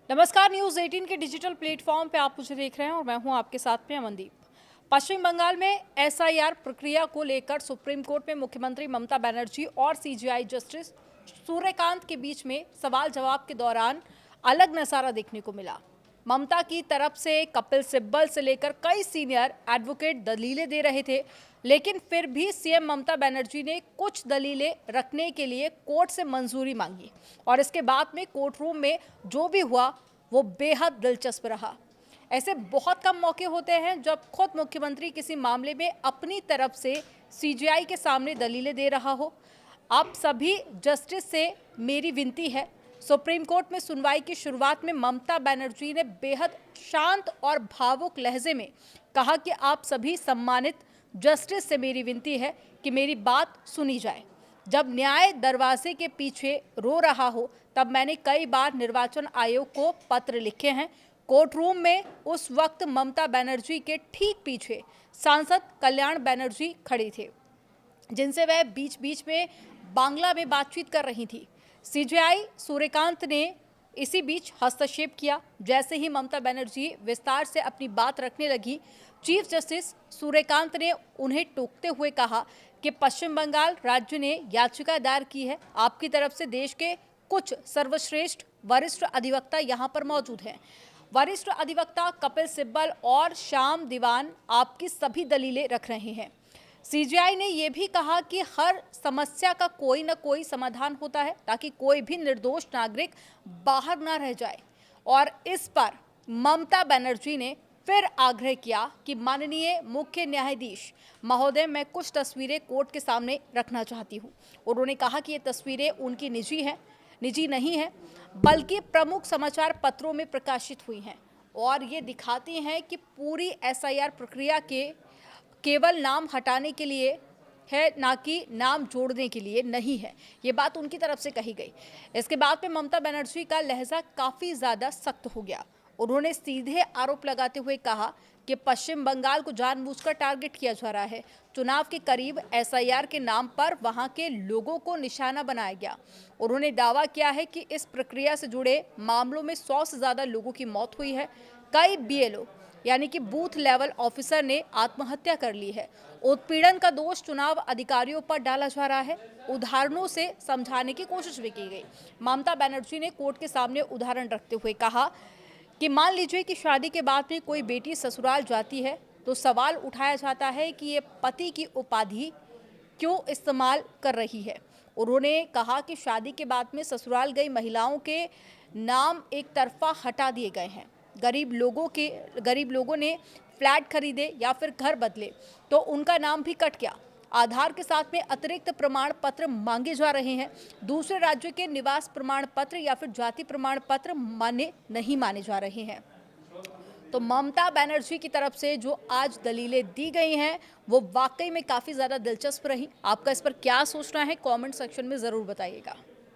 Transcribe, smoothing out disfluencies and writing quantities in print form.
नमस्कार, न्यूज 18 के digital platform पे आप मुझे देख रहे हैं और मैं हूं आपके साथ में अमनदीप। पश्चिम बंगाल में एसआईआर प्रक्रिया को लेकर सुप्रीम कोर्ट में मुख्यमंत्री ममता बनर्जी और सीजेआई जस्टिस सूर्यकांत के बीच में सवाल जवाब के दौरान अलग नजारा देखने को मिला। ममता की तरफ से कपिल सिब्बल से लेकर कई सीनियर एडवोकेट दलीलें दे रहे थे, लेकिन फिर भी सीएम ममता बनर्जी ने कुछ दलीलें रखने के लिए कोर्ट से मंजूरी मांगी और इसके बाद में कोर्ट रूम में जो भी हुआ वो बेहद दिलचस्प रहा। ऐसे बहुत कम मौके होते हैं जब खुद मुख्यमंत्री किसी मामले में अपनी तरफ से सीजेआई के सामने दलीलें दे रहा हो। आप सभी जस्टिस से मेरी विनती है। सुप्रीम कोर्ट में सुनवाई की शुरुआत में ममता बनर्जी ने बेहद शांत और भावुक लहजे में कहा कि आप सभी सम्मानित जस्टिस से मेरी विनती है कि मेरी बात सुनी जाए। जब न्याय दरवाजे के पीछे रो रहा हो तब मैंने कई बार निर्वाचन आयोग को पत्र लिखे हैं। कोर्ट रूम में उस वक्त ममता बनर्जी के ठीक पीछे सांसद कल्याण बनर्जी खड़े थे, जिनसे वह बीच बीच में बांग्ला में बातचीत कर रही थी। सीजेआई सूर्यकांत ने इसी बीच हस्तक्षेप किया। जैसे ही ममता बनर्जी विस्तार से अपनी बात रखने लगी, चीफ जस्टिस सूर्यकांत ने उन्हें टोकते हुए कहा कि पश्चिम बंगाल राज्य ने याचिका दायर की है। आपकी तरफ से देश के कुछ सर्वश्रेष्ठ वरिष्ठ अधिवक्ता यहाँ पर मौजूद हैं। वरिष्ठ अधिवक्ता कपिल सिब्बल और श्याम दीवान आपकी सभी दलीलें रख रहे हैं। सीजेआई ने यह भी कहा कि हर समस्या का कोई न कोई समाधान होता है ताकि कोई भी निर्दोष नागरिक बाहर ना रह जाए। और इस पर ममता बनर्जी ने फिर आग्रह किया कि माननीय मुख्य न्यायाधीश महोदय, मैं कुछ तस्वीरें कोर्ट के सामने रखना चाहती हूँ। उन्होंने कहा कि ये तस्वीरें उनकी निजी नहीं है, बल्कि प्रमुख समाचार पत्रों में प्रकाशित हुई हैं और ये दिखाती हैं कि पूरी एसआईआर प्रक्रिया के केवल नाम हटाने के लिए है, ना कि नाम जोड़ने के लिए नहीं है। ये बात उनकी तरफ से कही गई। इसके बाद में ममता बनर्जी का लहजा काफ़ी ज़्यादा सख्त हो गया। उन्होंने सीधे आरोप लगाते हुए कहा कि पश्चिम बंगाल को जानबूझकर टारगेट किया जा रहा है। चुनाव के करीब एसआईआर के नाम पर वहां के लोगों को निशाना बनाया गया। उन्होंने दावा किया है कि इस प्रक्रिया से जुड़े मामलों में 100 से ज़्यादा लोगों की मौत हुई है। कई बीएलओ यानी कि बूथ लेवल ऑफिसर ने आत्महत्या कर ली है। उत्पीड़न का दोष चुनाव अधिकारियों पर डाला जा रहा है। उदाहरणों से समझाने की कोशिश भी की गई। ममता बनर्जी ने कोर्ट के सामने उदाहरण रखते हुए कहा कि मान लीजिए कि शादी के बाद में कोई बेटी ससुराल जाती है तो सवाल उठाया जाता है कि ये पति की उपाधि क्यों इस्तेमाल कर रही है। उन्होंने कहा कि शादी के बाद में ससुराल गई महिलाओं के नाम एक तरफा हटा दिए गए हैं। गरीब लोगों ने फ्लैट खरीदे या फिर घर बदले तो उनका नाम भी कट गया। आधार के साथ में अतिरिक्त प्रमाण पत्र मांगे जा रहे हैं। दूसरे राज्य के निवास प्रमाण पत्र या फिर जाति प्रमाण पत्र नहीं माने जा रहे हैं। तो ममता बनर्जी की तरफ से जो आज दलीलें दी गई हैं वो वाकई में काफ़ी ज़्यादा दिलचस्प रही। आपका इस पर क्या सोचना है, कमेंट सेक्शन में ज़रूर बताइएगा।